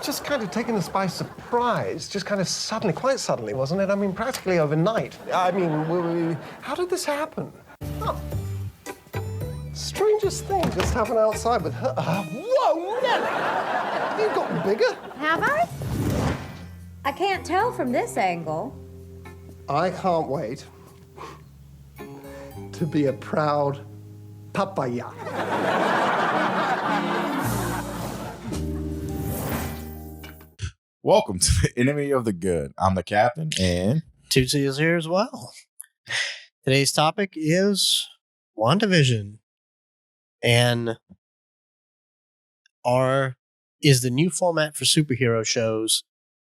just kind of taken us by surprise, just kind of suddenly, quite suddenly, wasn't it? I mean, practically overnight. I mean, how did this happen? Oh. Strangest thing just happened outside with her. Whoa, Nelly! You've gotten bigger. Have I? I can't tell from this angle. I can't wait to be a proud papaya. Welcome to the Enemy of the Good. I'm the captain, and Tootsy is here as well. Today's topic is Wanda Vision, and is the new format for superhero shows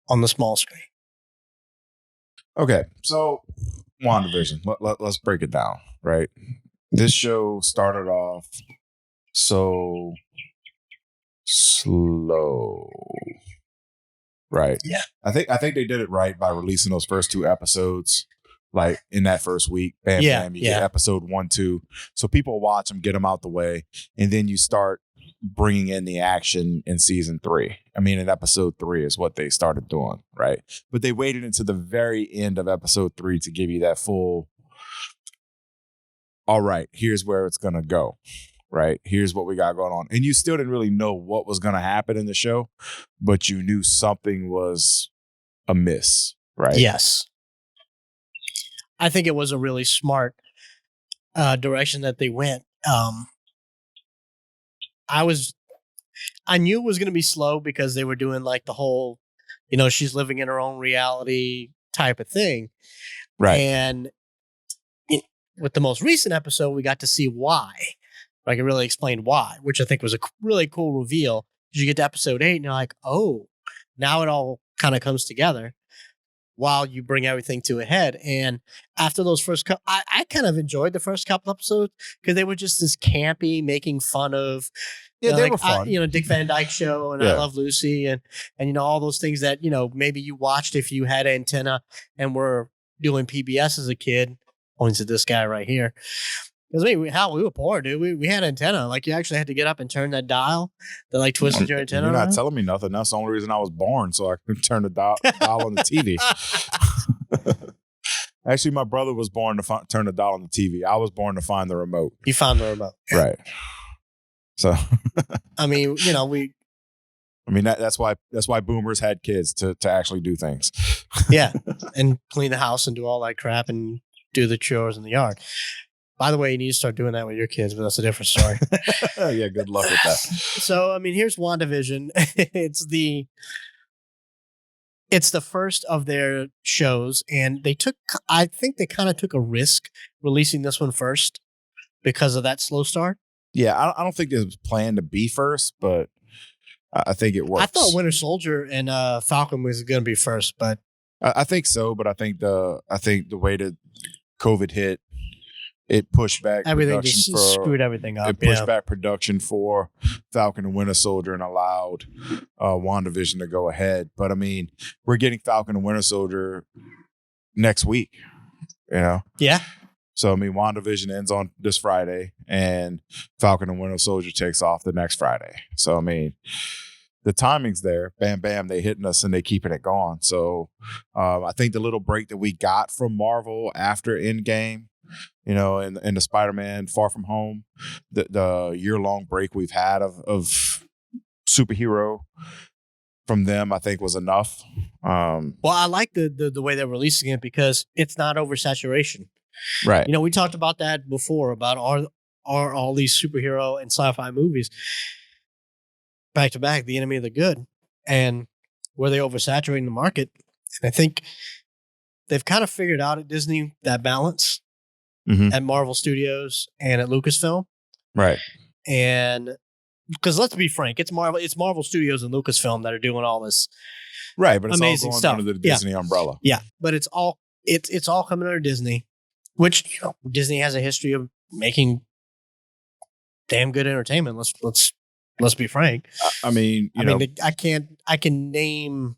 on the small screen. okay, so Wanda Vision. Let's break it down, right? This show started off so slow. Right. Yeah. I think they did it right by releasing those first two episodes, like in that first week. Bam, bam. You get episode 1, 2. So people watch them, get them out the way, and then you start bringing in the action in season 3. I mean, in episode 3 is what they started doing, right? But they waited until the very end of episode 3 to give you that full. All right, here's where it's gonna go. Right. Here's what we got going on. And you still didn't really know what was going to happen in the show, but you knew something was amiss. Right. Yes. I think it was a really smart direction that they went. I knew it was going to be slow because they were doing like the whole, she's living in her own reality type of thing. Right. And with the most recent episode, we got to see why. I can really explain why, which I think was a really cool reveal. You get to episode 8 and you're like, oh, now it all kind of comes together while you bring everything to a head. And after those first couple, I kind of enjoyed the first couple episodes because they were just this campy, making fun of, they were fun. Dick Van Dyke Show and I Love Lucy and all those things that, maybe you watched if you had antenna and were doing PBS as a kid. Points to this guy right here. Because we were poor, dude. We had antenna. Like, you actually had to get up and turn that dial that, like, twisted your antenna. You're not around. telling me nothing. That's the only reason I was born, so I could turn the dial on the TV. Actually, my brother was born to turn the dial on the TV. I was born to find the remote. You found the remote. Right. So. I mean, that's why boomers had kids to actually do things. Yeah. And clean the house and do all that crap and do the chores in the yard. By the way, you need to start doing that with your kids, but that's a different story. Yeah, good luck with that. So, here's WandaVision. It's the first of their shows, and I think they kind of took a risk releasing this one first because of that slow start. Yeah, I don't think it was planned to be first, but I think it works. I thought Winter Soldier and Falcon was going to be first, but I think so. But I think the way that COVID hit. It pushed back everything, just screwed everything up. It pushed back production for Falcon and Winter Soldier and allowed WandaVision to go ahead. But we're getting Falcon and Winter Soldier next week. Yeah. So WandaVision ends on this Friday, and Falcon and Winter Soldier takes off the next Friday. So the timing's there. Bam, bam, they hitting us and they keeping it going. So I think the little break that we got from Marvel after Endgame. In the Spider-Man Far From Home, the year-long break we've had of superhero from them, I think was enough. Well, I like the way they're releasing it because it's not oversaturation. Right. We talked about that before about are all these superhero and sci-fi movies back to back, the enemy of the good, and were they oversaturating the market? And I think they've kind of figured out at Disney that balance. Mm-hmm. At Marvel Studios and at Lucasfilm. Right. And because let's be frank, it's Marvel Studios and Lucasfilm that are doing all this right, but it's amazing all going stuff under the Disney umbrella. Yeah, but it's all coming under Disney, which Disney has a history of making damn good entertainment. Let's be frank. I can name.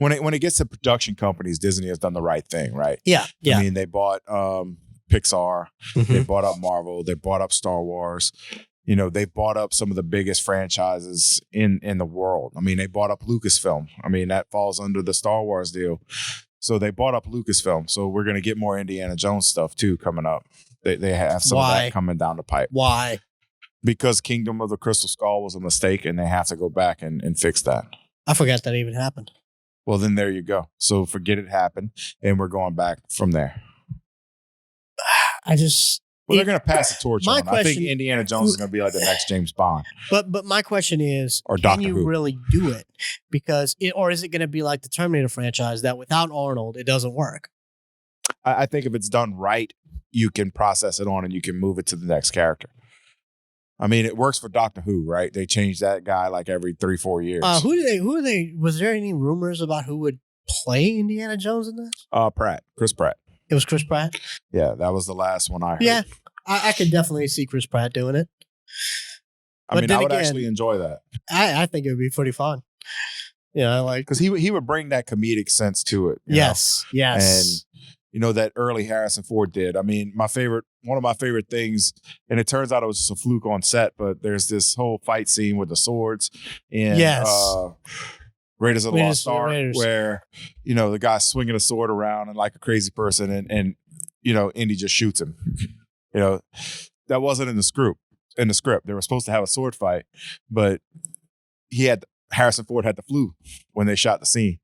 When it gets to production companies, Disney has done the right thing, right? Yeah. They bought Pixar, they bought up Marvel, they bought up Star Wars. They bought up some of the biggest franchises in the world. I mean, they bought up Lucasfilm. I mean, that falls under the Star Wars deal. So they bought up Lucasfilm. So we're going to get more Indiana Jones stuff too coming up. They have some of that coming down the pipe. Why? Because Kingdom of the Crystal Skull was a mistake, and they have to go back and fix that. I forgot that even happened. Well, then there you go. So forget it happened, and we're going back from there. They're going to pass the torch on. I think Indiana Jones is going to be like the next James Bond. But my question is, or can Doctor you Who. really do it? Or is it going to be like the Terminator franchise that without Arnold, it doesn't work? I think if it's done right, you can process it on and you can move it to the next character. I mean, it works for Doctor Who, right? They change that guy like every 3-4 years. Who are they? Was there any rumors about who would play Indiana Jones in this? Chris Pratt. It was Chris Pratt? Yeah, that was the last one I heard. Yeah, I could definitely see Chris Pratt doing it. I would actually enjoy that. I think it would be pretty fun. Because he would bring that comedic sense to it. Yes. And that early Harrison Ford did. I mean, one of my favorite things, and it turns out it was just a fluke on set, but there's this whole fight scene with the swords in Raiders of the Lost Ark, where the guy's swinging a sword around and like a crazy person, and Indy just shoots him. That wasn't in the script. They were supposed to have a sword fight, but Harrison Ford had the flu when they shot the scene.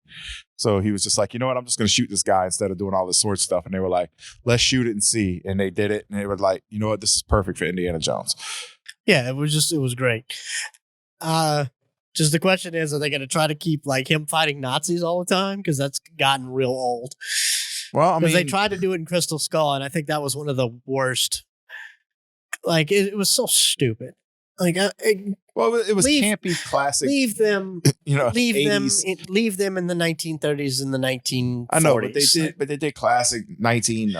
So he was just like, you know what? I'm just going to shoot this guy instead of doing all this sword stuff. And they were like, let's shoot it and see. And they did it. And they were like, you know what? This is perfect for Indiana Jones. Yeah, it was great. Just the question is, are they going to try to keep like him fighting Nazis all the time? Because that's gotten real old. Well, because they tried to do it in Crystal Skull, and I think that was one of the worst. Like it was so stupid. Like, it was campy, classic. Leave them, leave them in the 1930s and the 1940s. I know, but they did classic 19.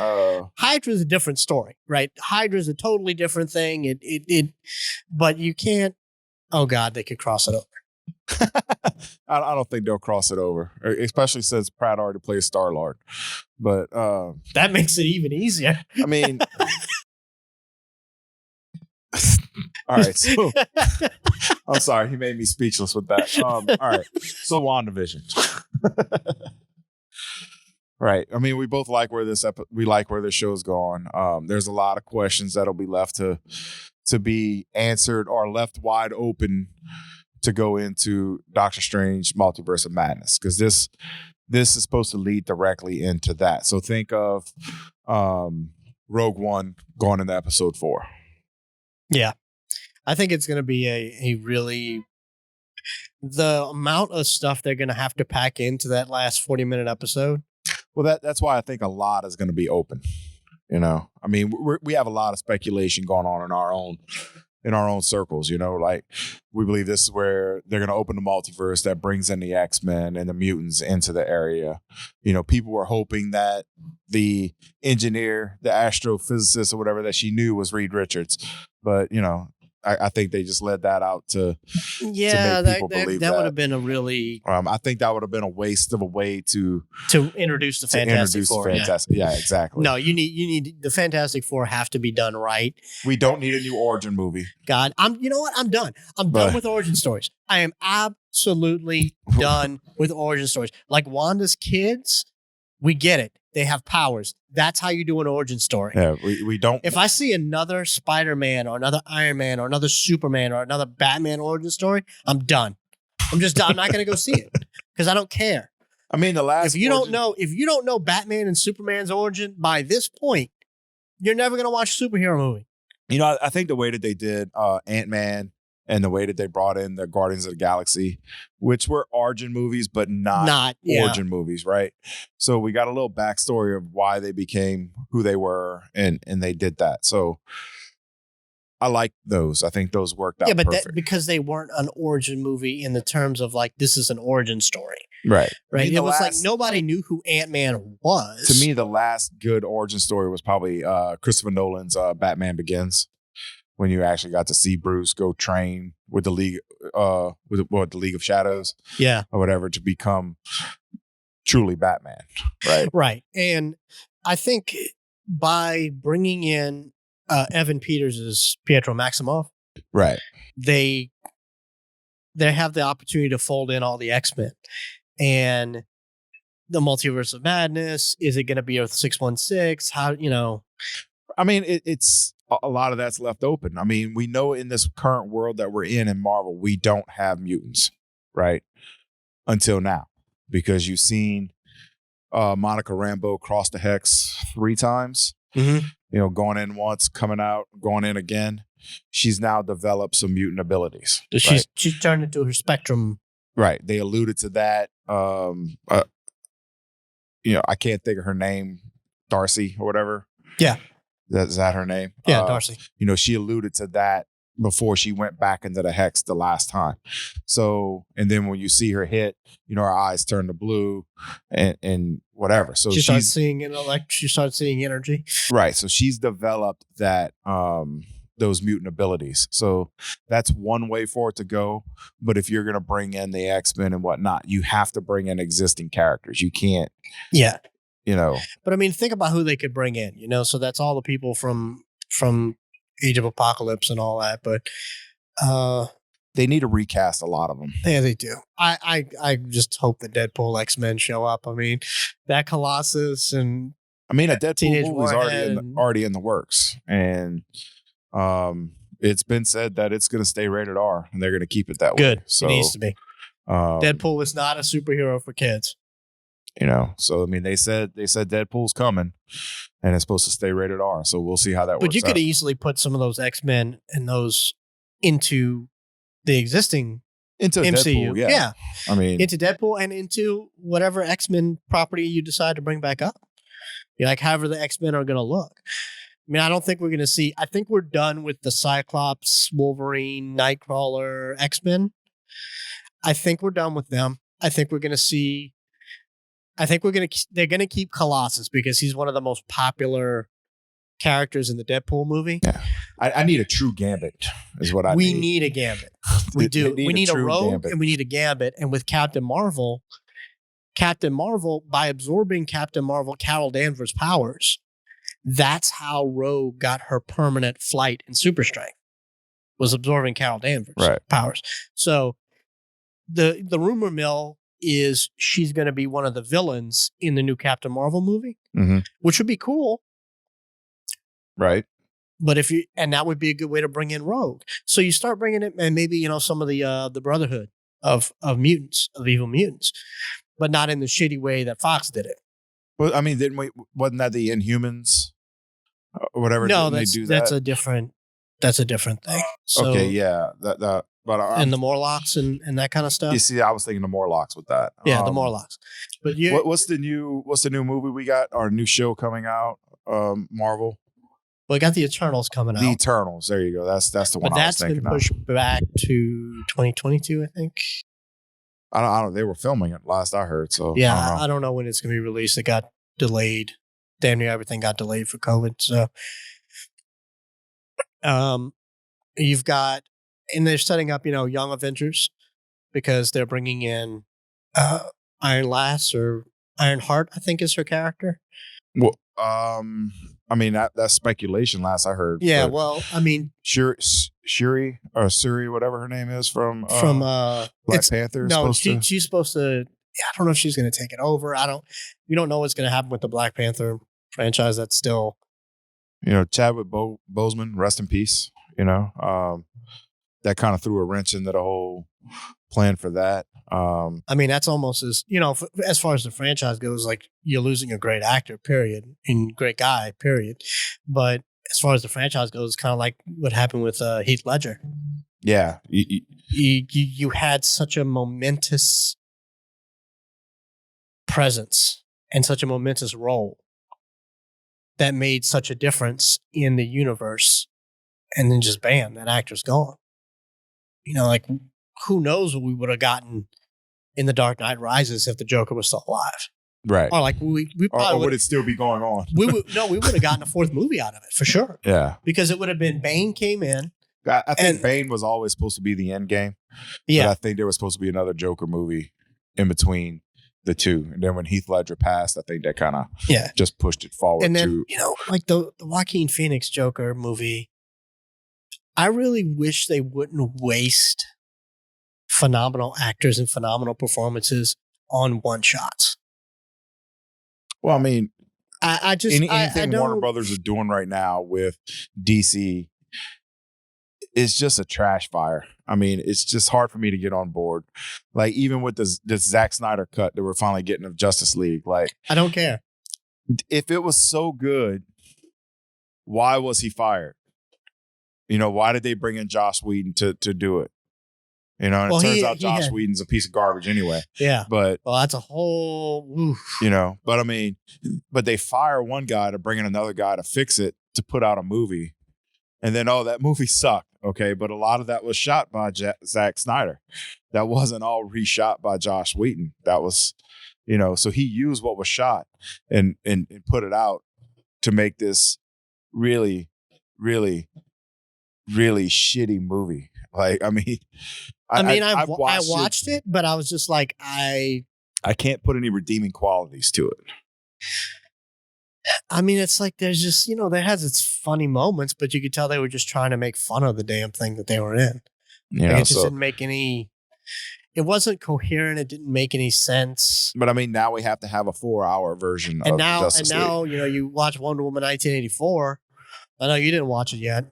Hydra's a different story, right? Hydra's a totally different thing. But you can't. Oh God, they could cross it over. I don't think they'll cross it over, especially since Pratt already plays Star-Lord. But that makes it even easier. I mean. All right, so I'm sorry, he made me speechless with that. All right, so Wanda Vision. Right. I mean, we both like where this show's going. There's a lot of questions that'll be left to be answered or left wide open to go into Doctor Strange Multiverse of Madness, because this is supposed to lead directly into that. So think of Rogue One going into episode 4. Yeah. I think it's going to be a really, the amount of stuff they're going to have to pack into that last 40-minute episode. Well, that's why I think a lot is going to be open. I mean, we have a lot of speculation going on in our own circles. Like we believe this is where they're going to open the multiverse that brings in the X-Men and the mutants into the area. People were hoping that the engineer, the astrophysicist or whatever that she knew was Reed Richards, but I think they just let that out to make people believe that. That would have been a really. I think that would have been a waste of a way to introduce the Fantastic Four. Yeah, exactly. No, you need the Fantastic Four have to be done right. We don't need a new origin movie. God, you know what? I'm done. I'm done with origin stories. I am absolutely done with origin stories. Like Wanda's kids, we get it. They have powers. That's how you do an origin story. Yeah, we don't. If I see another Spider-Man or another Iron Man or another Superman or another Batman origin story, I'm done. I'm just done. I'm not going to go see it because I don't care. I mean, if you don't know Batman and Superman's origin by this point, you're never going to watch a superhero movie. I think the way that they did Ant-Man and the way that they brought in the Guardians of the Galaxy, which were origin movies, but not origin movies, right? So we got a little backstory of why they became who they were, and they did that. So I like those. I think those worked out perfect. Because they weren't an origin movie in the terms of like, this is an origin story. Right. Right. It was like nobody knew who Ant-Man was. To me, the last good origin story was probably Christopher Nolan's Batman Begins, when you actually got to see Bruce go train with the League, the League of Shadows, or whatever, to become truly Batman, right? Right, and I think by bringing in Evan Peters as Pietro Maximoff, Right. They have the opportunity to fold in all the X-Men and the multiverse of madness. Is it going to be Earth 616? How, I mean, it's a lot of that's left open. I mean, we know in this current world that we're in Marvel, we don't have mutants, right? Until now, because you've seen Monica Rambeau cross the hex 3 times. Mm-hmm. Going in once, coming out, going in again. She's now developed some mutant abilities. She's turned into her spectrum. Right. They alluded to that. I can't think of her name, Darcy or whatever. Yeah. Is that her name? Yeah, Darcy. She alluded to that before she went back into the hex the last time. So, and then when you see her hit, her eyes turn to blue and whatever. So she starts seeing she starts seeing energy. Right. So she's developed that those mutant abilities. So that's one way for it to go. But if you're going to bring in the X-Men and whatnot, you have to bring in existing characters. You can't. Yeah. But I mean, think about who they could bring in, so that's all the people from Age of Apocalypse and all that. But they need to recast a lot of them. Yeah, they do. I just hope the Deadpool X-Men show up. I mean, that Colossus and a Deadpool movie is already in the works, and it's been said that it's going to stay rated R, and they're going to keep it that way. Good. So it needs to be. Deadpool is not a superhero for kids. So I mean, they said Deadpool's coming, and it's supposed to stay rated R. So we'll see how that works. But you could easily put some of those X-Men and those into the existing into MCU. Deadpool, yeah. I mean, into Deadpool and into whatever X-Men property you decide to bring back up. However the X-Men are going to look. I mean, I don't think we're going to see. I think we're done with the Cyclops, Wolverine, Nightcrawler, X-Men. I think we're done with them. I think we're going to see. They're going to keep Colossus because he's one of the most popular characters in the Deadpool movie. Yeah. I need a true Gambit is what I need. We need a Gambit. We do. We need a Rogue Gambit. And we need a Gambit. And with Captain Marvel, by absorbing Captain Marvel, Carol Danvers' powers, that's how Rogue got her permanent flight and super strength, was absorbing Carol Danvers' powers. So the rumor mill is she's going to be one of the villains in the new Captain Marvel movie, which would be cool. Right. But that would be a good way to bring in Rogue. So you start bringing it, and maybe, some of the Brotherhood of mutants, of evil mutants, but not in the shitty way that Fox did it. Well, I mean, wasn't that the Inhumans or whatever? No, that's a different thing. So, okay. Yeah. But and the Morlocks and that kind of stuff. You see, I was thinking the Morlocks with that. Yeah, the Morlocks. But what's the new movie we got? Our new show coming out? Marvel. Well, we got the Eternals coming out. The Eternals. There you go. That's the one. But I was thinking been pushed back to 2022, I think. I don't. They were filming it last I heard. So yeah, I don't know when it's going to be released. It got delayed. Damn near everything got delayed for COVID. So, you've got. And they're setting up, Young Avengers, because they're bringing in Iron Lass or Ironheart, I think is her character. Well, I mean that's speculation. Last I heard. Yeah, well, I mean, Shuri or Suri, whatever her name is from Black Panther. No, she's supposed to. I don't know if she's going to take it over. We don't know what's going to happen with the Black Panther franchise. That's still. Chadwick Boseman, rest in peace. That kind of threw a wrench into the whole plan for that. I mean, that's almost as far as the franchise goes, like you're losing a great actor, period, and great guy, period. But as far as the franchise goes, it's kind of like what happened with Heath Ledger. Yeah. You had such a momentous presence and such a momentous role that made such a difference in the universe. And then just bam, that actor's gone. Who knows what we would have gotten in The Dark Knight Rises if the Joker was still alive. Right. Or we probably would it still be going on? we would have gotten a fourth movie out of it for sure. Yeah. Because it would have been Bane came in. I think Bane was always supposed to be the end game. Yeah. But I think there was supposed to be another Joker movie in between the two. And then when Heath Ledger passed, I think that kind of just pushed it forward. And then, the Joaquin Phoenix Joker movie, I really wish they wouldn't waste phenomenal actors and phenomenal performances on one shots. Well, I mean, I just anything I Warner don't. Brothers are doing right now with DC is just a trash fire. I mean, it's just hard for me to get on board. Like even with this Zack Snyder cut that we're finally getting of Justice League, like I don't care. if it was so good, why was he fired? You know, why did they bring in Joss Whedon to do it? You know, and Well, it turns he- out he Joss had- Whedon's a piece of garbage anyway. Yeah. But Well, that's a whole. Oof. you know, but I mean, but they fire one guy to bring in another guy to fix it to put out a movie, and then that movie sucked. Okay, but a lot of that was shot by Zack Snyder. That wasn't all reshot by Joss Whedon. That was, you know, so he used what was shot and put it out to make this really, really, really shitty movie. Like, I mean, I I've watched it, but I was just like, I can't put any redeeming qualities to it. mean, it's like there's just, you know, that has its funny moments, but you could tell they were just trying to make fun of the damn thing that they were in. You Like, know, it just didn't make any. It wasn't coherent. It didn't make any sense. but I mean, now we have to have a 4-hour version And of now, Justice League. you know, you watch Wonder Woman 1984. I know you didn't watch it yet,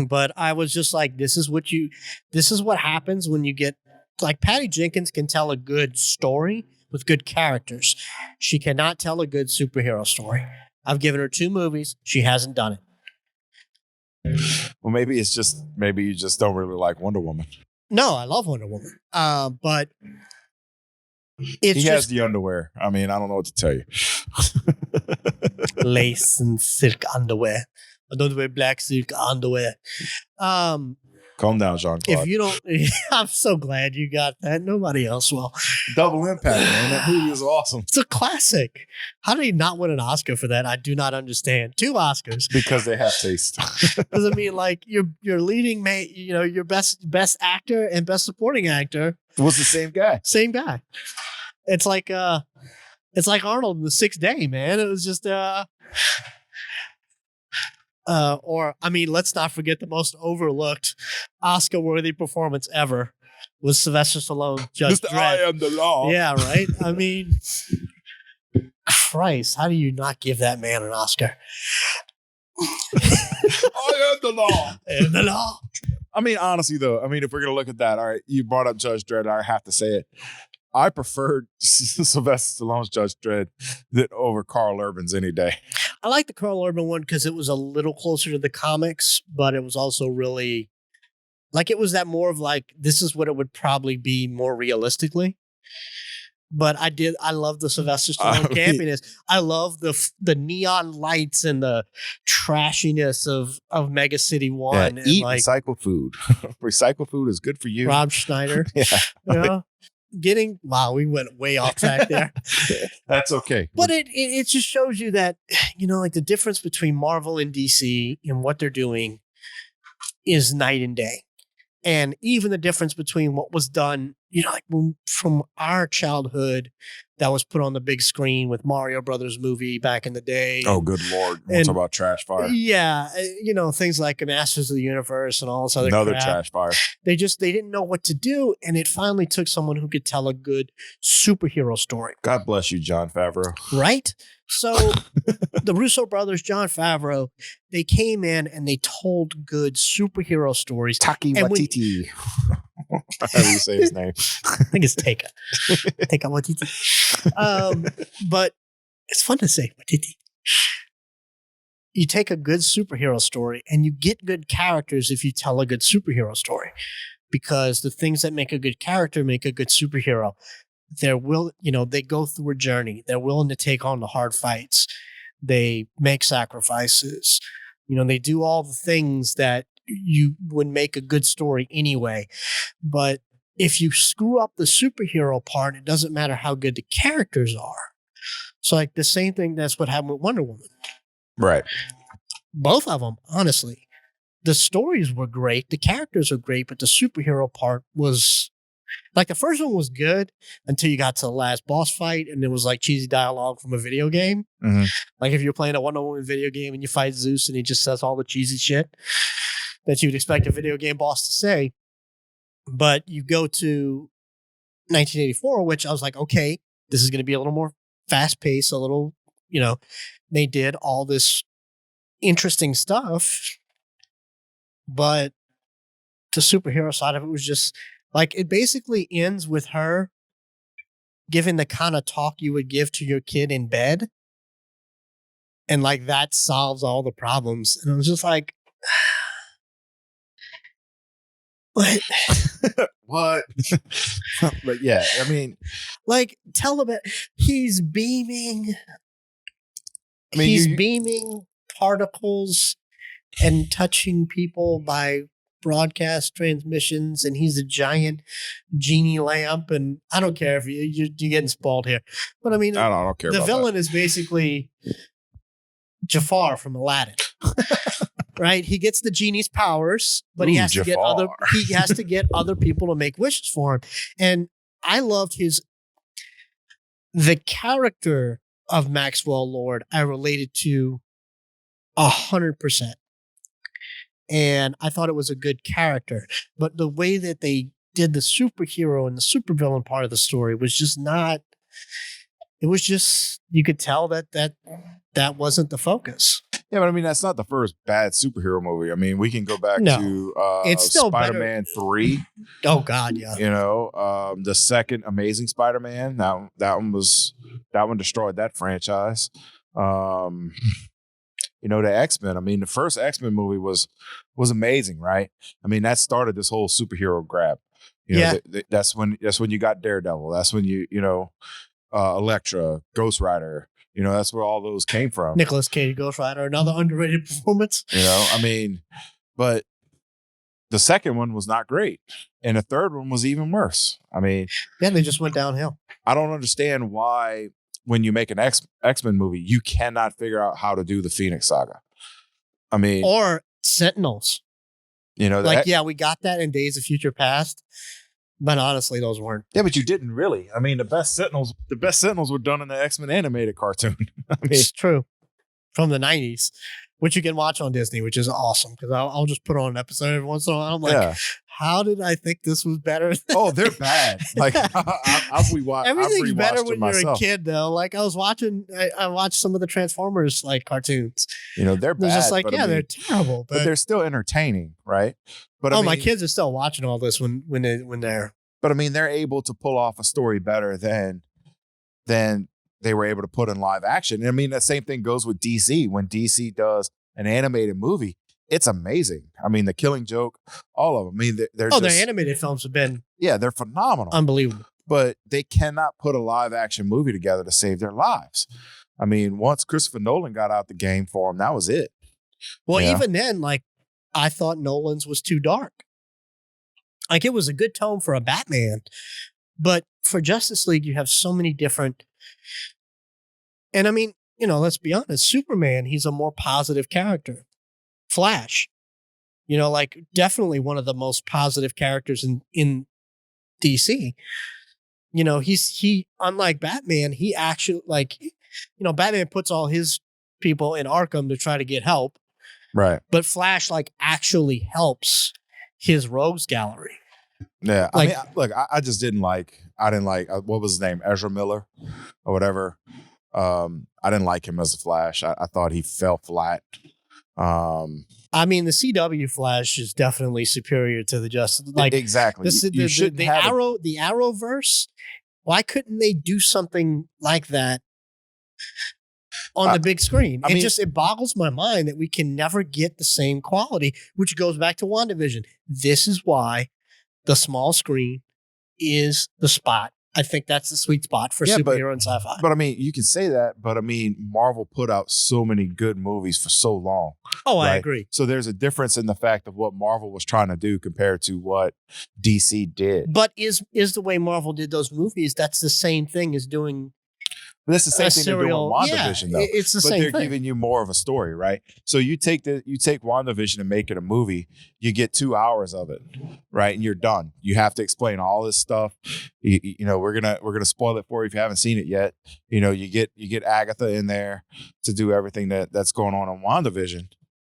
but I was just like, this is what happens when you get, like, Patty Jenkins can tell a good story with good characters. She cannot tell a good superhero story. I've given her 2 movies. She hasn't done it. Well, maybe you just don't really like Wonder Woman. No, I love Wonder Woman. But it's He has just the underwear. I mean, I don't know what to tell you. lace and silk underwear. I don't wear black silk underwear. Calm down, Jean-Claude. If you don't, I'm so glad you got that. Nobody else will. Double Impact, man. That movie was awesome. It's a classic. How did he not win an Oscar for that? I do not understand. 2 Oscars. Because they have taste. Because I mean, like your leading mate, you know, your best actor and best supporting actor, Was the same guy. same guy. It's like Arnold in The Sixth Day, man. It was just or I mean, let's not forget the most overlooked Oscar-worthy performance ever was Sylvester Stallone, Judge Mr. I Dredd. am the law. Yeah, right. I mean, Christ, how do you not give that man an Oscar? I am the law. And the law. I mean, honestly, though, I mean, if we're going to look at that, all right, you brought up Judge Dredd. I have to say it. I preferred Sylvester Stallone's Judge Dredd over Carl Urban's any day. I like the Carl Urban one because it was a little closer to the comics, but it was also really like it was that more of like this is what it would probably be more realistically. But I love the Sylvester Stallone campiness. I love the neon lights and the trashiness of Mega City One. And eat like recycled food. Recycled food is good for you. Rob Schneider. Yeah. Yeah. Wow, we went way off track there. That's okay. But it just shows you that, you know, like the difference between Marvel and DC and what they're doing is night and day. And even the difference between what was done, you know, like from our childhood that was put on the big screen with Mario Brothers movie back in the day. Oh, good Lord. We'll And- talk about trash fire. Yeah. You know, things like Masters of the Universe and all this other Another crap. trash fire. They didn't know what to do. And it finally took someone who could tell a good superhero story. God bless you, Jon Favreau. Right? So the Russo brothers, Jon Favreau, they came in and they told good superhero stories. Taki And when- Watiti. How do you say his name? I think it's Taika. Taika Waititi. But it's fun to say Waititi. You take a good superhero story and you get good characters if you tell a good superhero story. Because the things that make a good character make a good superhero. They go through a journey. They're willing to take on the hard fights. They make sacrifices. You know, they do all the things that you would make a good story anyway. But if you screw up the superhero part, it doesn't matter how good the characters are. So like the same thing, that's what happened with Wonder Woman. Right. Both of them, honestly. The stories were great. The characters were great, but the superhero part was like the first one was good until you got to the last boss fight and it was like cheesy dialogue from a video game. Mhm. Like if you're playing a Wonder Woman video game and you fight Zeus and he just says all the cheesy shit. that you'd expect a video game boss to say. But you go to 1984, which I was like, okay, this is going to be a little more fast paced, a little, they did all this interesting stuff, but the superhero side of it was just like, it basically ends with her giving the kind of talk you would give to your kid in bed. And like that solves all the problems. And I was just like, what? What? But yeah, I mean, like, tell him he's beaming. I mean, he's beaming particles and touching people by broadcast transmissions, and he's a giant genie lamp. And I don't care if you're getting spoiled here, but I mean, I don't care. The about villain that. is basically Jafar from Aladdin. Right? He gets the genie's powers, but he has to get other people to make wishes for him. And I loved the character of Maxwell Lord. I related to 100%. And I thought it was a good character, but the way that they did the superhero and the supervillain part of the story was just not. It was just, you could tell that wasn't the focus. Yeah, but I mean, that's not the first bad superhero movie. I mean, we can go back to it's still Spider-Man 3. Oh God, yeah. The second Amazing Spider-Man. That one destroyed that franchise. The X-Men. I mean, the first X-Men movie was amazing, right? I mean, that started this whole superhero grab. That's when you got Daredevil. That's when Elektra, Ghost Rider. That's where all those came from. Nicolas Cage, Ghost Rider, another underrated performance. I mean, but the second one was not great. And the third one was even worse. I mean, yeah, they just went downhill. I don't understand why when you make an X-Men movie, you cannot figure out how to do the Phoenix Saga. I mean, or Sentinels. We got that in Days of Future Past. But honestly, those weren't. Yeah, but you didn't really. I mean, the best Sentinels were done in the X-Men animated cartoon. I mean, it's true. From the 90s, which you can watch on Disney, which is awesome. Because I'll just put on an episode every once in a while. I'm like, how did I think this was better? Oh, they're bad. Like, everything's better when you're myself. a kid, though. Like, I watched some of the Transformers like cartoons. They're bad. They're just like, they're terrible. But they're still entertaining, right? But my kids are still watching all this when they're. But I mean, they're able to pull off a story better than they were able to put in live action. And I mean, the same thing goes with DC. When DC does an animated movie, it's amazing. I mean, The Killing Joke, all of them. I mean, they're their animated films have been they're phenomenal, unbelievable. But they cannot put a live action movie together to save their lives. I mean, once Christopher Nolan got out the game for them, that was it. Well, even then, like, I thought Nolan's was too dark. Like, it was a good tone for a Batman, but for Justice League, you have so many different. And I mean, let's be honest, Superman, he's a more positive character. Flash, definitely one of the most positive characters in DC. He unlike Batman, he actually Batman puts all his people in Arkham to try to get help. Right. But Flash actually helps his rogues gallery. Yeah. I mean, look, I just didn't like what was his name? Ezra Miller or whatever. I didn't like him as a Flash. I thought he fell flat. I mean, the CW Flash is definitely superior to the Justice. Exactly. The Arrowverse. Why couldn't they do something like that on the big screen? It boggles my mind that we can never get the same quality, which goes back to WandaVision. This is why the small screen is the spot. I think that's the sweet spot for superhero and sci-fi. But I mean, you can say that, but I mean, Marvel put out so many good movies for so long. Oh, right? I agree. So there's a difference in the fact of what Marvel was trying to do compared to what DC did. But is the way Marvel did those movies, that's the same thing as doing. But that's the same thing they're doing with WandaVision, though. It's the same thing. But they're giving you more of a story, right? So you take WandaVision and make it a movie, you get 2 hours of it, right? And you're done. You have to explain all this stuff. We're gonna spoil it for you if you haven't seen it yet. You get Agatha in there to do everything that's going on WandaVision,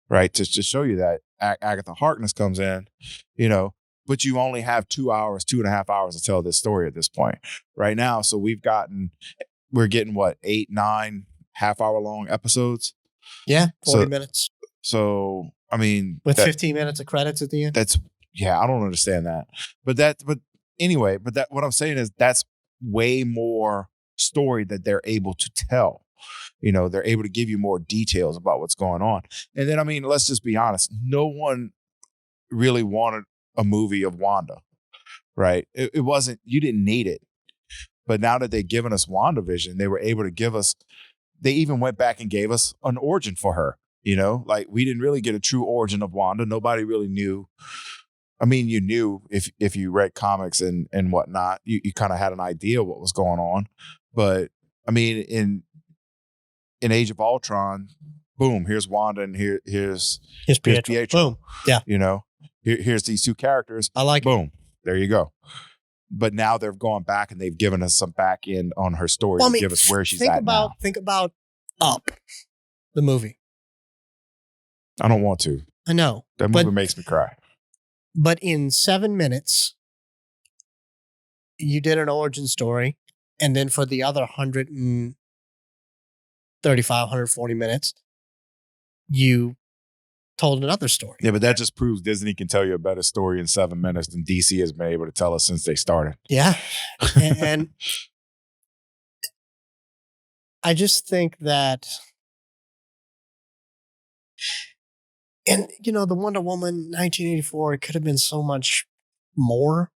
right? To show you that. Agatha Harkness comes in, you know, but you only have 2 hours, 2.5 hours to tell this story at this point right now. So we're getting what, 8, 9 half-hour long episodes. Yeah. 40 minutes. So, I mean, With 15 minutes of credits at the end. I don't understand that. But what I'm saying is that's way more story that they're able to tell. You know, they're able to give you more details about what's going on. And then, I mean, let's just be honest. No one really wanted a movie of Wanda, right? It wasn't, you didn't need it. But now that they've given us WandaVision, they were able to give us, they even went back and gave us an origin for her. You know, like we didn't really get a true origin of Wanda. Nobody really knew. I mean, you knew if you read comics and whatnot, you kind of had an idea what was going on. But I mean, in Age of Ultron, boom, here's Wanda and here's Pietro. Boom. Yeah. You know, here's these two characters. I like boom. There you go. But now they've gone back and they've given us some back end on her story to give us where she's at now. Think about Up, the movie. I don't want to. I know. That movie makes me cry. But in 7 minutes, you did an origin story. And then for the other 135, 140 minutes, you told another story. Yeah, but that just proves Disney can tell you a better story in 7 minutes than DC has been able to tell us since they started. Yeah. And I just think that, and you know, the Wonder Woman 1984, it could have been so much more,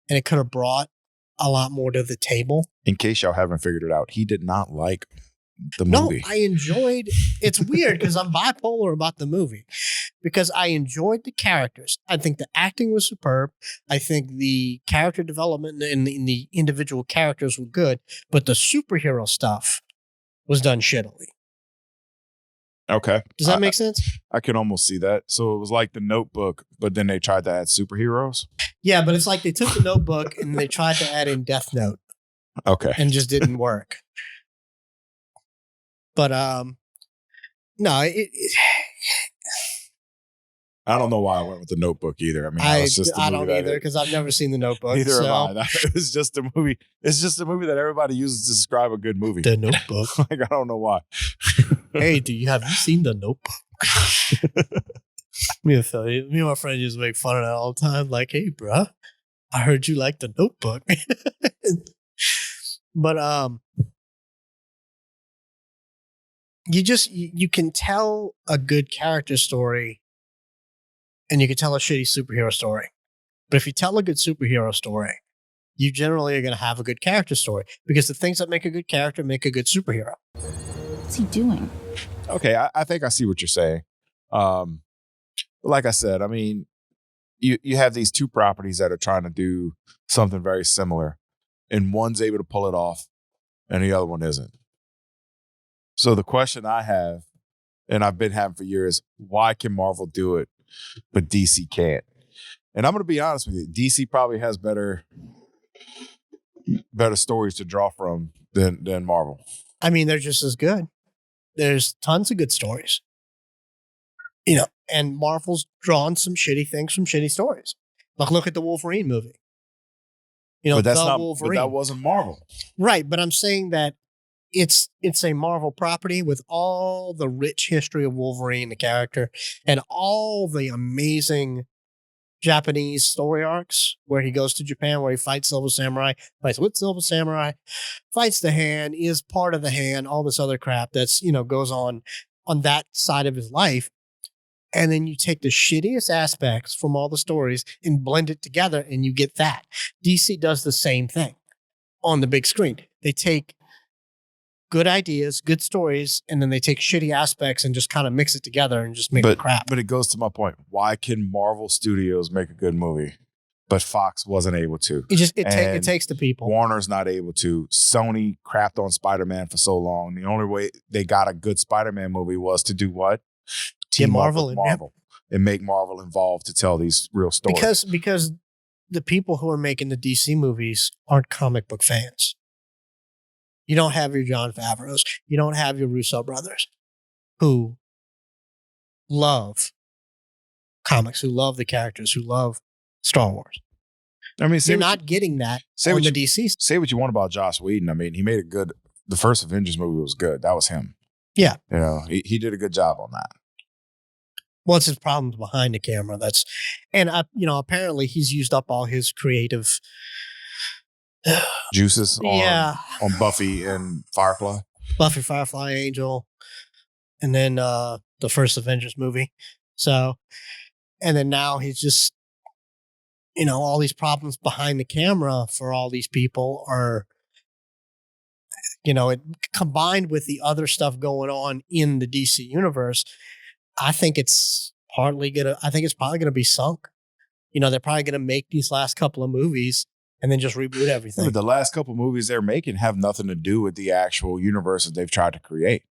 and it could have brought a lot more to the table. In case y'all haven't figured it out, he did not like the No, movie. I enjoyed. It's weird because I'm bipolar about the movie, because I enjoyed the characters. I think the acting was superb. I think the character development in the individual characters were good, but the superhero stuff was done shittily. Okay. Does that make sense? I can almost see that. So it was like The Notebook, but then they tried to add superheroes. Yeah, but it's like they took the Notebook and they tried to add in Death Note. Okay. And just didn't work. But no, I don't know why I went with The Notebook either. I mean, I don't either because I've never seen The Notebook. Neither have I. It's just a movie. It's just a movie that everybody uses to describe a good movie. The Notebook. Like, I don't know why. Hey, have you seen The Notebook? Me and my friend used to make fun of that all the time. Like, hey, bro, I heard you like The Notebook. But you can tell a good character story and you can tell a shitty superhero story. But if you tell a good superhero story, you generally are going to have a good character story because the things that make a good character make a good superhero. What's he doing? Okay, I think I see what you're saying. Like I said, I mean, you have these two properties that are trying to do something very similar, and one's able to pull it off, and the other one isn't. So the question I have, and I've been having for years, why can Marvel do it, but DC can't? And I'm going to be honest with you, DC probably has better stories to draw from than Marvel. I mean, they're just as good. There's tons of good stories. You know, and Marvel's drawn some shitty things from shitty stories. Like, look at the Wolverine movie. You know, but that's not. Wolverine. But that wasn't Marvel, right? But I'm saying that it's a Marvel property with all the rich history of Wolverine, the character, and all the amazing Japanese story arcs where he goes to Japan, where he fights Silver Samurai, fights with Silver Samurai, fights the Hand, is part of the Hand, all this other crap that's, you know, goes on that side of his life. And then you take the shittiest aspects from all the stories and blend it together and you get that. DC does the same thing on the big screen. They take good ideas, good stories, and then they take shitty aspects and just kind of mix it together and just make it crap. But it goes to my point. Why can Marvel Studios make a good movie, but Fox wasn't able to? It takes the people. Warner's not able to. Sony crapped on Spider-Man for so long. The only way they got a good Spider-Man movie was to do what? Team Marvel up with Marvel and make Marvel involved to tell these real stories. Because the people who are making the DC movies aren't comic book fans. You don't have your Jon Favreaus. You don't have your Russo brothers who love comics, who love the characters, who love Star Wars. I mean, You're not getting that on the DC. Say what you want about Joss Whedon. I mean, he made the first Avengers movie was good. That was him. Yeah. He did a good job on that. What's his problems behind the camera? Apparently he's used up all his creative juices on Buffy and Firefly. Buffy, Firefly, Angel, and then the first Avengers movie. So, and then now he's just, all these problems behind the camera for all these people are, it combined with the other stuff going on in the DC universe. I think it's probably going to be sunk. They're probably going to make these last couple of movies and then just reboot everything. But the last couple of movies they're making have nothing to do with the actual universe that they've tried to create.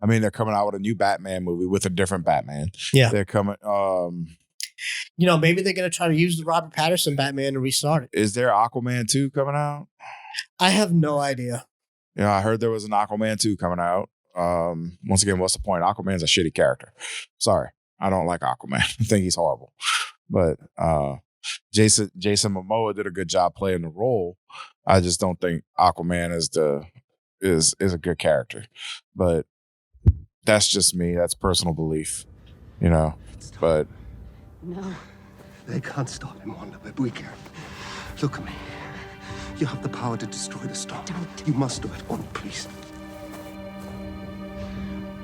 I mean, they're coming out with a new Batman movie with a different Batman. Yeah. They're coming. Maybe they're going to try to use the Robert Pattinson Batman to restart it. Is there Aquaman 2 coming out? I have no idea. I heard there was an Aquaman 2 coming out. Once again, what's the point? Aquaman's a shitty character. Sorry. I don't like Aquaman. I think he's horrible. But Jason Momoa did a good job playing the role. I just don't think Aquaman is a good character. But that's just me. That's personal belief. But no. They can't stop him, Wanda, but we can. Look at me. You have the power to destroy the storm. Don't. You must do it, Wanda, please.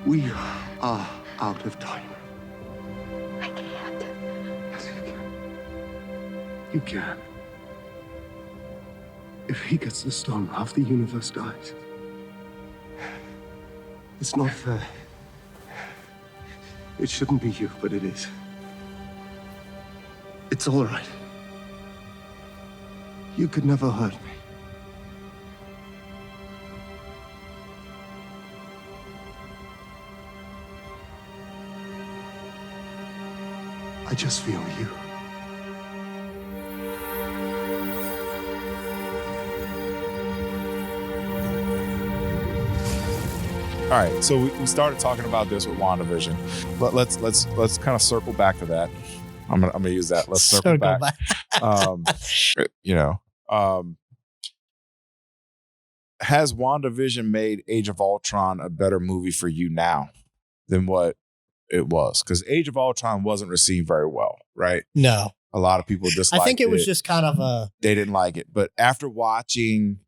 We are out of time. I can't. Yes, you can. You can. If he gets the storm, half the universe dies. It's not fair. It shouldn't be you, but it is. It's all right. You could never hurt me. I just feel you. all right, so we started talking about this with Wanda Vision, but let's kind of circle back to that. I'm gonna use that. Let's circle back. Has WandaVision made Age of Ultron a better movie for you now than what it was? Because Age of Ultron wasn't received very well, right? No. A lot of people disliked it. I think it was just kind of they didn't like it. But after watching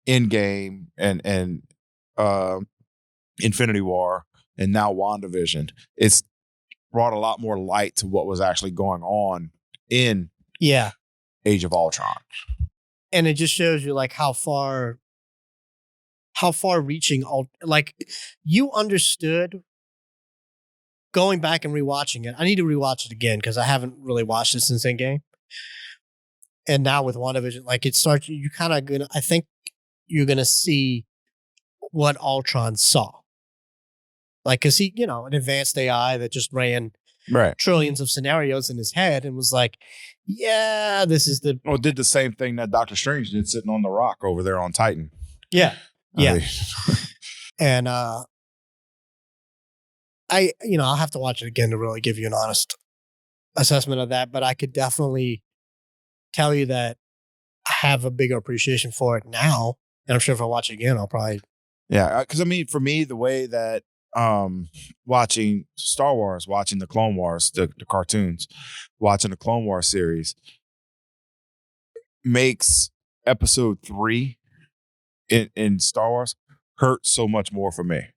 Endgame and Infinity War and now WandaVision, it's brought a lot more light to what was actually going on in Age of Ultron. And it just shows you like how far reaching, like you understood going back and rewatching it. I need to rewatch it again because I haven't really watched it since Endgame. And now with WandaVision, like it starts, you kind of gonna, I think you're gonna see what Ultron saw. Like, cause he, an advanced AI that just ran trillions of scenarios in his head and was like, yeah, this is the... Well, did the same thing that Doctor Strange did sitting on the rock over there on Titan. Yeah. Yeah. And I'll have to watch it again to really give you an honest assessment of that. But I could definitely tell you that I have a bigger appreciation for it now. And I'm sure if I watch it again, I'll probably... Yeah, because I mean, for me, the way that watching Star Wars, watching the Clone Wars, the cartoons, watching the Clone Wars series makes episode 3 in Star Wars hurt so much more for me.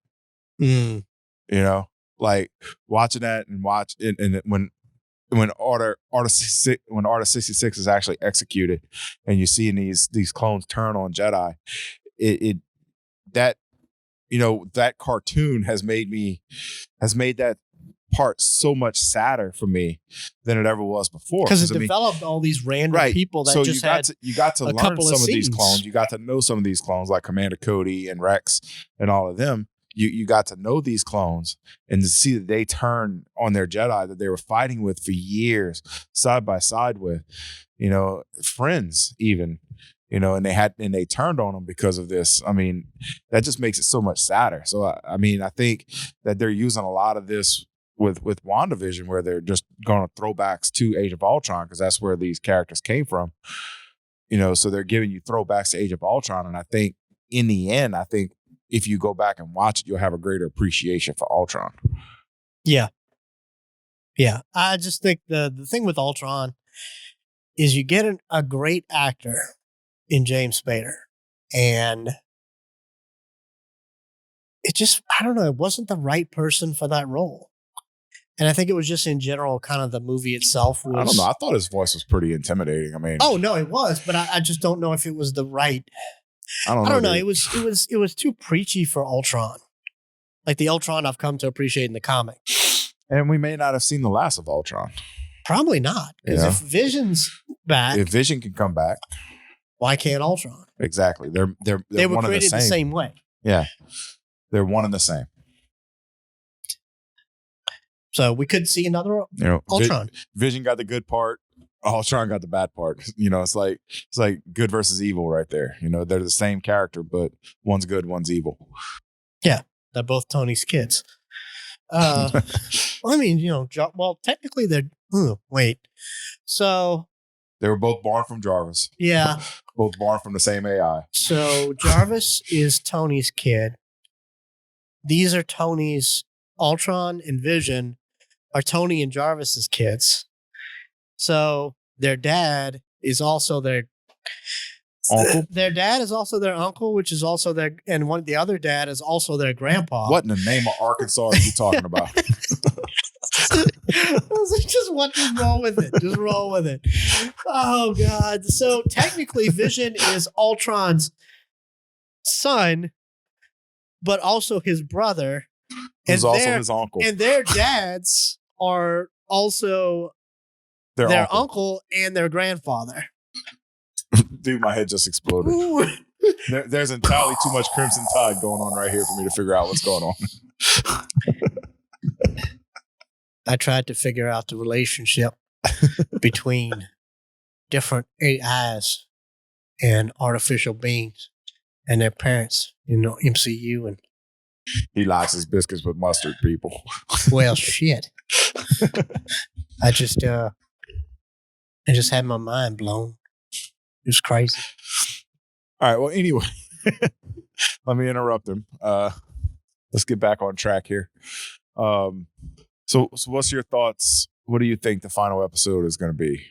Like watching that and when Order 66 is actually executed and you see these clones turn on Jedi, that cartoon has made that part so much sadder for me than it ever was before. Because it developed all these random people that you got to learn some of these clones. You got to know some of these clones like Commander Cody and Rex and all of them. You got to know these clones and to see that they turn on their Jedi that they were fighting with for years, side by side with, friends even. And they turned on them because of this. I mean, that just makes it so much sadder. So, I think that they're using a lot of this with WandaVision, where they're just going to throwbacks to Age of Ultron, because that's where these characters came from. So they're giving you throwbacks to Age of Ultron, and I think in the end, if you go back and watch it, you'll have a greater appreciation for Ultron. Yeah. Yeah. I just think the thing with Ultron is you get a great actor in James Spader, and it just, I don't know, it wasn't the right person for that role. And I think it was just in general, kind of the movie itself was. I don't know. I thought his voice was pretty intimidating. I mean, oh no, it was, but I just don't know if it was the right. I don't know. It was too preachy for Ultron, like the Ultron I've come to appreciate in the comic. And we may not have seen the last of Ultron. Probably not, because if Vision's back, if Vision can come back, why can't Ultron? Exactly. They were one created the same way. Yeah, they're one and the same. So we could see another Ultron. Vision got the good part. Ultron got the bad part. It's like good versus evil right there. They're the same character, but one's good, one's evil. Yeah, they're both Tony's kids. I mean, well, technically they're. Wait, so they were both born from Jarvis. Yeah, both born from the same AI. So Jarvis is Tony's kid. These are Tony's. Ultron and Vision are Tony and Jarvis's kids. So their dad is also their uncle. Their dad is also their uncle, which is also the other dad is also their grandpa. What in the name of Arkansas are you talking about? Just roll with it. Just roll with it. Oh God! So technically, Vision is Ultron's son, but also his brother. Who's also his uncle. And their dads are also their uncle and their grandfather. Dude, my head just exploded. There's entirely too much Crimson Tide going on right here for me to figure out what's going on. I tried to figure out the relationship between different AIs and artificial beings and their parents, MCU and he likes his biscuits with mustard, people. Well, shit. I just had my mind blown. It was crazy. All right. Well, anyway, let me interrupt him. Let's get back on track here. So what's your thoughts? What do you think the final episode is going to be?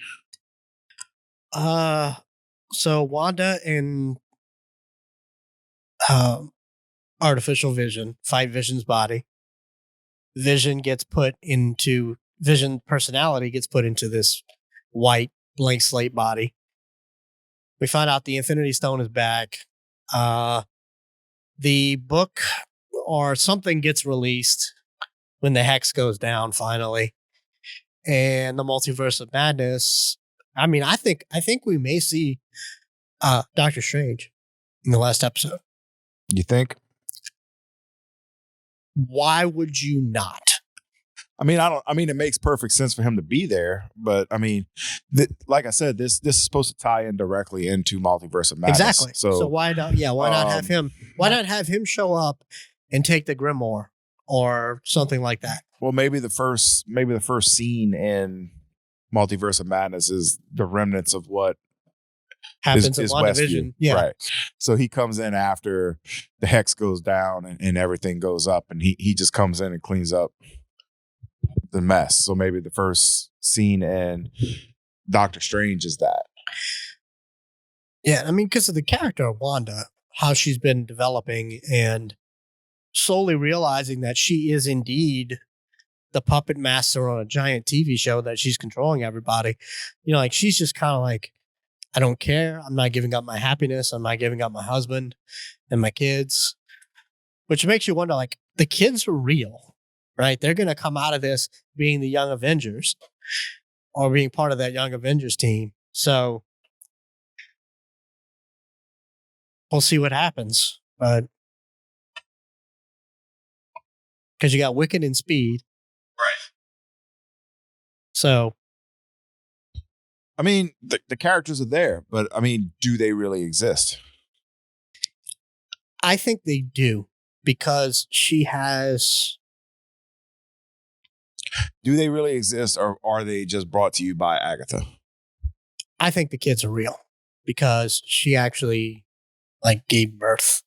So Wanda and artificial Vision fight Vision's body. Vision personality gets put into this white blank slate body. We find out the Infinity Stone is back. The book or something gets released when the hex goes down finally. And the Multiverse of Madness. I mean, I think we may see Doctor Strange in the last episode. You think? Why would you not? I mean, it makes perfect sense for him to be there, but I mean, like I said, this is supposed to tie in directly into Multiverse of Madness. Exactly. So why not? Yeah, why not have him? Why not have him show up and take the Grimoire or something like that? Well, maybe the first scene in Multiverse of Madness is the remnants of what happens in Wanda Vision. Yeah. Right. So he comes in after the hex goes down and everything goes up, and he just comes in and cleans up the mess. So maybe the first scene in Doctor Strange is that. Yeah, I mean, because of the character of Wanda, how she's been developing and slowly realizing that she is indeed the puppet master on a giant TV show, that she's controlling everybody. Like she's just kind of like, I don't care. I'm not giving up my happiness. I'm not giving up my husband and my kids. Which makes you wonder, like, the kids are real, right? They're going to come out of this being the Young Avengers or being part of that Young Avengers team. So we'll see what happens. But because you got Wicked and Speed. Right. So I mean, the characters are there, but I mean, do they really exist? I think they do, because she has Do they really exist, or are they just brought to you by Agatha? I think the kids are real because she actually like gave birth.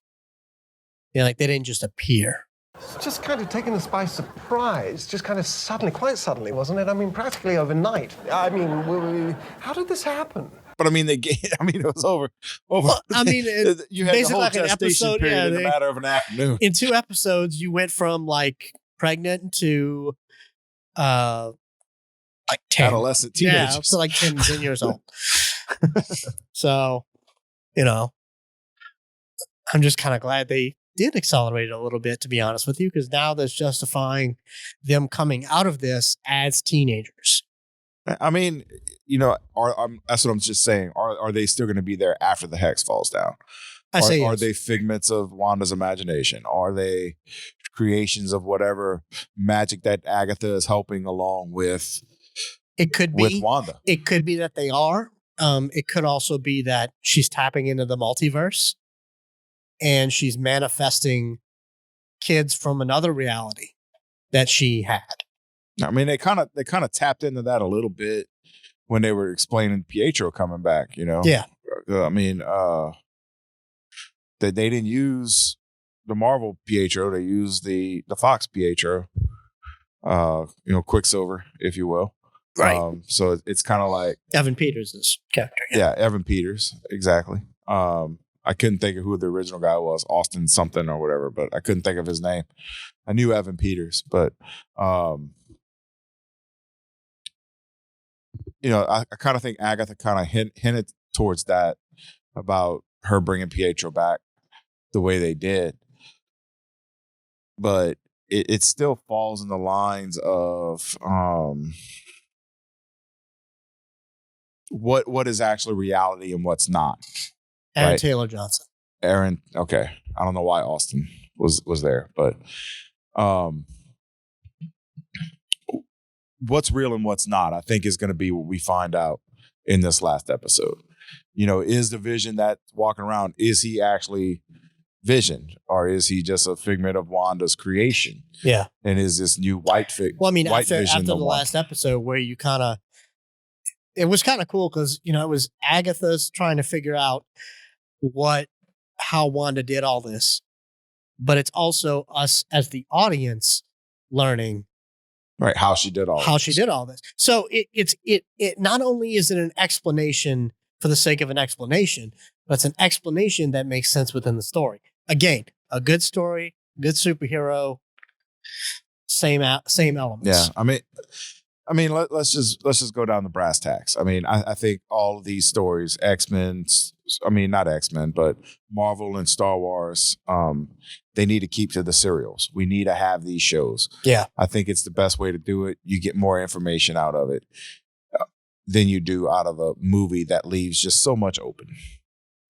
Like they didn't just appear. It's just kind of taken us by surprise, just kind of suddenly, quite suddenly, wasn't it? I mean, practically overnight. I mean, how did this happen? But I mean, it was over. Well, I mean, you had the basically whole like an gestation episode, period in a matter of an afternoon. In 2 episodes, you went from like pregnant to like 10. Adolescent teenagers. Yeah, up to like 10 years old. So, I'm just kind of glad they did accelerate it a little bit, to be honest with you, because now that's justifying them coming out of this as teenagers. I mean, that's what I'm just saying. Are they still going to be there after the hex falls down? Are yes. they figments of Wanda's imagination? Are they creations of whatever magic that Agatha is helping along with? It could be with Wanda. It could be that they are. It could also be that she's tapping into the multiverse and she's manifesting kids from another reality that she had. I mean, they kind of tapped into that a little bit when they were explaining Pietro coming back. Yeah. I mean, they didn't use the Marvel Pietro; they used the Fox Pietro. Quicksilver, if you will. Right. So it's kind of like Evan Peters' character. Yeah, Evan Peters, exactly. I couldn't think of who the original guy was, Austin something or whatever, but I couldn't think of his name. I knew Evan Peters, but I kind of think Agatha kind of hinted towards that about her bringing Pietro back the way they did. But it still falls in the lines of what is actually reality and what's not. Aaron right? Taylor Johnson. Aaron, okay. I don't know why Austin was there, but what's real and what's not, I think, is going to be what we find out in this last episode. Is the Vision that's walking around, is he actually Vision, or is he just a figment of Wanda's creation? Yeah. And is this new white Well, I mean, white after the one? last episode where you it was kind of cool because, it was Agatha's trying to figure out how Wanda did all this, but it's also us as the audience learning right how she did all this. So it not only is it an explanation for the sake of an explanation, but it's an explanation that makes sense within the story. Again, a good story, good superhero, same elements. Yeah, I mean, let's just go down the brass tacks. I mean, I think all of these stories, X-Men, not X-Men, but Marvel and Star Wars, they need to keep to the serials. We need to have these shows. Yeah. I think it's the best way to do it. You get more information out of it than you do out of a movie that leaves just so much open.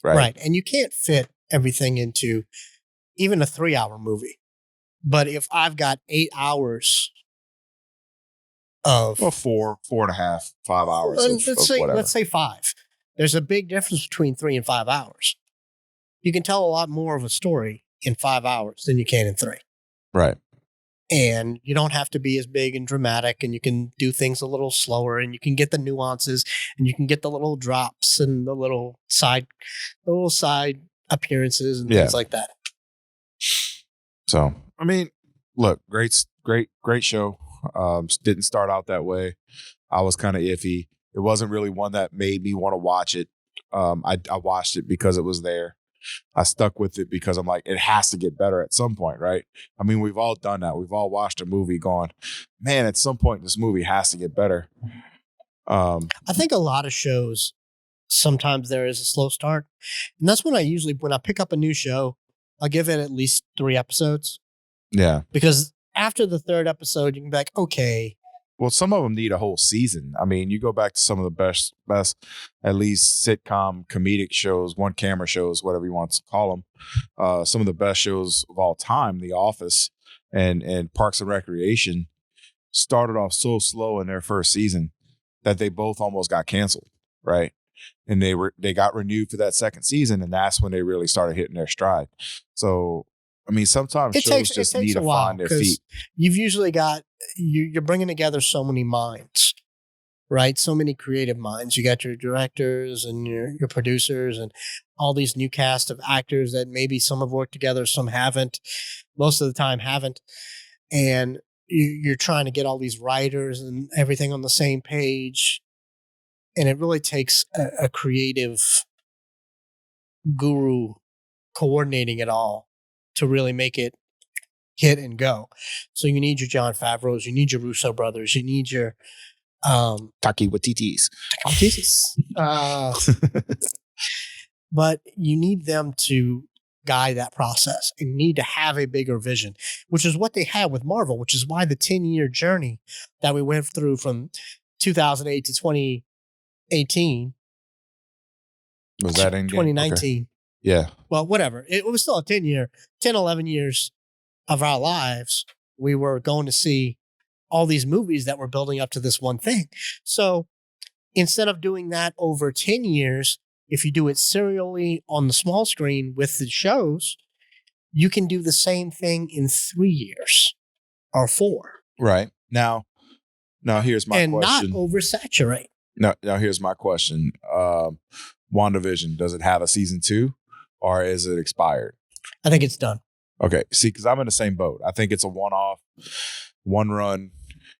Right. And you can't fit everything into even a 3-hour movie. But if I've got 8 hours of 4.5, 5 hours. Let's say 5. There's a big difference between 3 and 5 hours. You can tell a lot more of a story in 5 hours than you can in 3. Right. And you don't have to be as big and dramatic, and you can do things a little slower, and you can get the nuances, and you can get the little drops and the little side appearances and things like that. So, I mean, look, great show. Didn't start out that way. I was kind of iffy. It wasn't really one that made me want to watch it. I watched it because it was there. I stuck with it because I'm like, it has to get better at some point, right? I mean, we've all done that. We've all watched a movie going, man, at some point this movie has to get better. I think a lot of shows, sometimes there is a slow start. And that's when I pick up a new show, I'll give it at least 3 episodes. Yeah. Because after the 3rd episode, you can be like, okay. Well, some of them need a whole season. I mean, you go back to some of the best, at least sitcom, comedic shows, one camera shows, whatever you want to call them. Some of the best shows of all time, The Office and Parks and Recreation, started off so slow in their first season that they both almost got canceled, right? And they got renewed for that second season, and that's when they really started hitting their stride. So I mean, sometimes shows just need to find their feet. You've usually got you're bringing together so many minds, right? So many creative minds. You got your directors and your producers and all these new cast of actors that maybe some have worked together, some haven't. Most of the time, haven't. And you're trying to get all these writers and everything on the same page, and it really takes a creative guru coordinating it all to really make it hit and go. So you need your Jon Favreaus, you need your Russo brothers, you need your Taiki Waititis. But you need them to guide that process and you need to have a bigger vision, which is what they had with Marvel, which is why the 10-year journey that we went through from 2008 to 2018 was that in 2019. Okay. Yeah. Well, whatever. It was still a 10, 11 years of our lives. We were going to see all these movies that were building up to this one thing. So instead of doing that over 10 years, if you do it serially on the small screen with the shows, you can do the same thing in 3 years or 4. Right. Now here's my question. And not oversaturate. Now here's my question. Wanda Vision, does it have a season 2 or is it expired? I think it's done. Okay. See, because I'm in the same boat. I think it's a one-off, one run.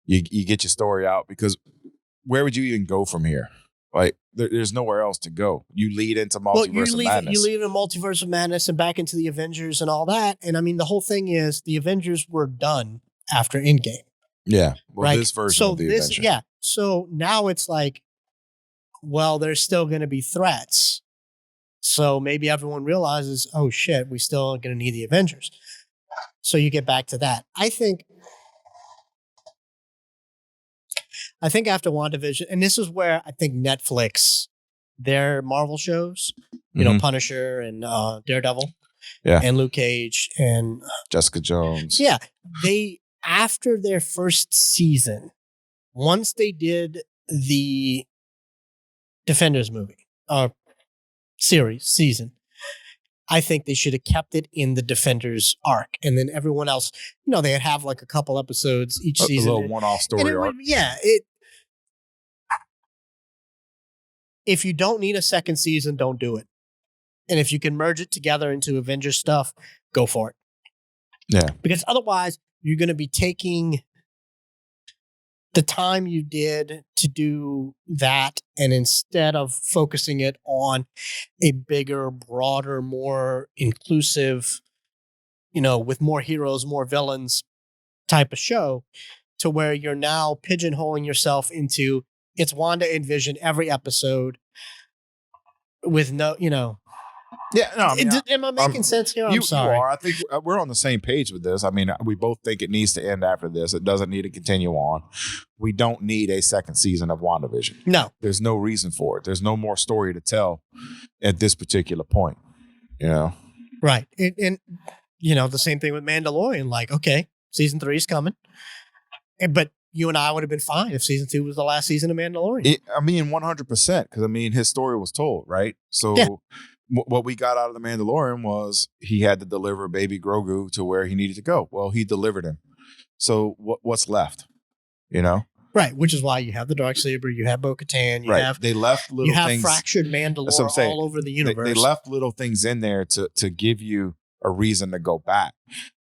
You get your story out, because where would you even go from here? Like, there's nowhere else to go. You lead into Multiverse of Madness. You lead into Multiverse of Madness and back into the Avengers and all that. And I mean, the whole thing is the Avengers were done after Endgame. Yeah. Well, right? this version of the Avengers. Yeah. So now it's like, well, there's still going to be threats. So maybe everyone realizes, oh shit, we still are going to need the Avengers. So you get back to that. I think after WandaVision, and this is where I think Netflix, their Marvel shows, you know, Punisher and Daredevil, and Luke Cage and Jessica Jones. Yeah. They, after their first season, once they did the Defenders movie, season, I think they should have kept it in the Defenders arc. And then everyone else, you know, they'd have like a couple episodes each season. A little one-off story arc. If you don't need a second season, don't do it. And if you can merge it together into Avengers stuff, go for it. Yeah. Because otherwise, you're going to be taking the time you did to do that, and instead of focusing it on a bigger, broader, more inclusive, you know, with more heroes, more villains type of show, to where you're now pigeonholing yourself into it's Wanda and Vision every episode with no, you know. Yeah, no, I mean, am I making sense here? I'm sorry. You are. I think we're on the same page with this. I mean, we both think it needs to end after this. It doesn't need to continue on. We don't need a second season of WandaVision. No. There's no reason for it. There's no more story to tell at this particular point, you know? Right. And you know, the same thing with Mandalorian. Like, okay, season 3 is coming. But you and I would have been fine if season 2 was the last season of Mandalorian. 100%. Because, I mean, his story was told, right? So what we got out of the Mandalorian was he had to deliver baby Grogu to where he needed to go. Well, he delivered him. So what's left? You know? Right, which is why you have the Darksaber, you have Bo-Katan, they left little you have things, fractured Mandalore all over the universe. They left little things in there to give you a reason to go back.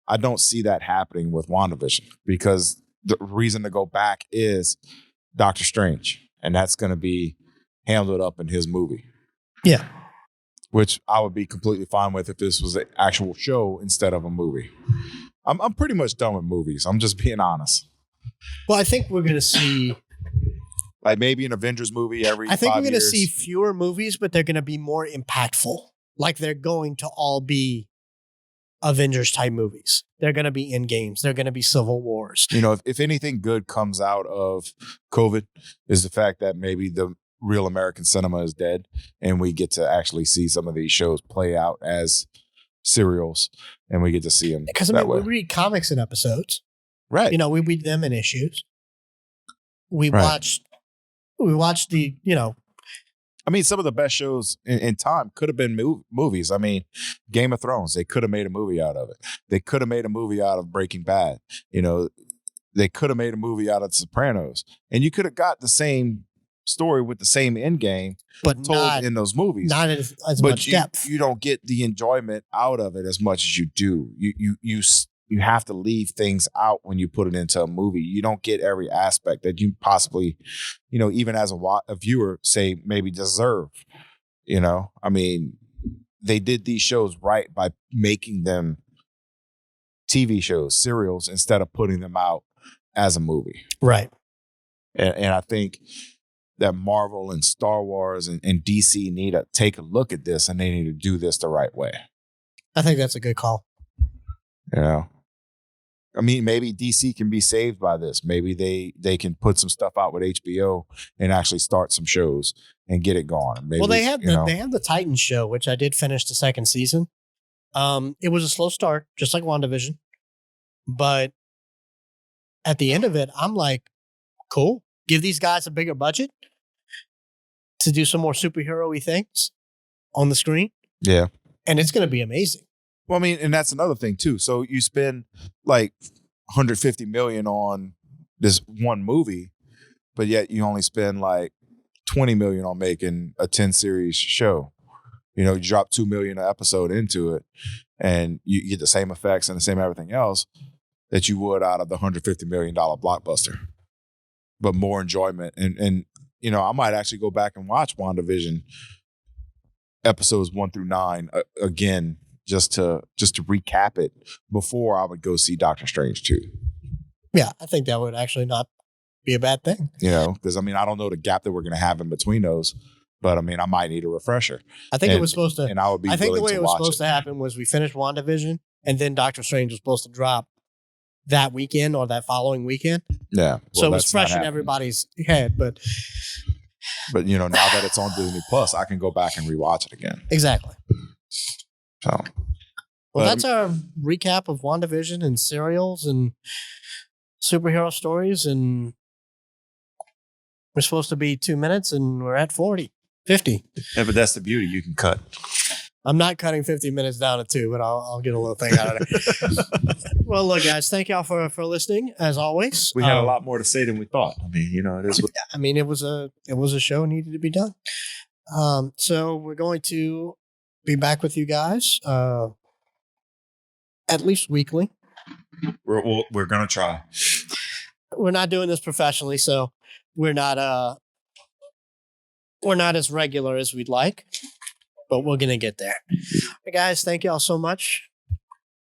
I don't see that happening with WandaVision, because the reason to go back is Doctor Strange, and that's going to be handled up in his movie. Yeah. Which I would be completely fine with if this was an actual show instead of a movie. I'm pretty much done with movies. I'm just being honest. Well, I think we're going to see, like, maybe an Avengers movie every 5 years. I think we're going to see fewer movies, but they're going to be more impactful. Like, they're going to all be Avengers type movies. They're going to be Endgames. They're going to be Civil Wars. You know, if anything good comes out of COVID is the fact that maybe the real American cinema is dead, and we get to actually see some of these shows play out as serials, and we get to see them. Because we read comics in episodes, right? You know, we read them in issues. We watched the, you know, I mean, some of the best shows in time could have been movies. I mean, Game of Thrones, they could have made a movie out of it. They could have made a movie out of Breaking Bad. You know, they could have made a movie out of The Sopranos. And you could have got the same story with the same end game but told in those movies. Not as but much depth. You don't get the enjoyment out of it as much as you do. You have to leave things out when you put it into a movie. You don't get every aspect that you possibly, you know, even as a viewer, say maybe deserve. You know, I mean, they did these shows right by making them TV shows, serials, instead of putting them out as a movie. Right. And I think that Marvel and Star Wars and DC need to take a look at this, and they need to do this the right way. I think that's a good call. You know, I mean, maybe DC can be saved by this. Maybe they can put some stuff out with HBO and actually start some shows and get it going. Maybe, well, they have the Titans show, which I did finish the second season. It was a slow start, just like WandaVision, but at the end of it, I'm like, cool. Give these guys a bigger budget to do some more superhero-y things on the screen. Yeah, and it's going to be amazing. Well, I mean, and that's another thing too. So you spend like $150 million on this one movie, but yet you only spend like $20 million on making a 10-series show. You know, you drop $2 million an episode into it, and you get the same effects and the same everything else that you would out of the $150 million blockbuster, but more enjoyment. And you know, I might actually go back and watch WandaVision episodes 1 through 9 again. Just to recap it before I would go see Doctor Strange 2. Yeah, I think that would actually not be a bad thing. You know, because I mean, I don't know the gap that we're going to have in between those, but I mean, I might need a refresher. I think it was supposed to. And I would be. I think the way it was supposed to happen was we finished WandaVision, and then Doctor Strange was supposed to drop that weekend or that following weekend. Yeah, well, so it was fresh in everybody's head, but you know, now that it's on Disney Plus, I can go back and rewatch it again. Exactly. So, well, that's our recap of WandaVision and serials and superhero stories. And we're supposed to be 2 minutes, and we're at 50. Yeah, but that's the beauty. You can cut. I'm not cutting 50 minutes down to 2, but I'll get a little thing out of it. Well, look, guys, thank y'all for listening, as always. We had a lot more to say than we thought. I mean, you know, it is. I mean, it was a show needed to be done. So we're going to be back with you guys at least weekly. We're gonna try. We're not doing this professionally, so we're not as regular as we'd like, but we're gonna get there. Hey guys, thank y'all so much.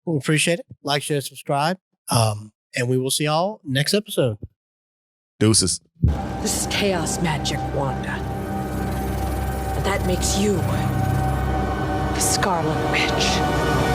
We appreciate it. Like, share, subscribe, and we will see y'all next episode. Deuces. This is chaos magic, Wanda. And that makes you the Scarlet Witch.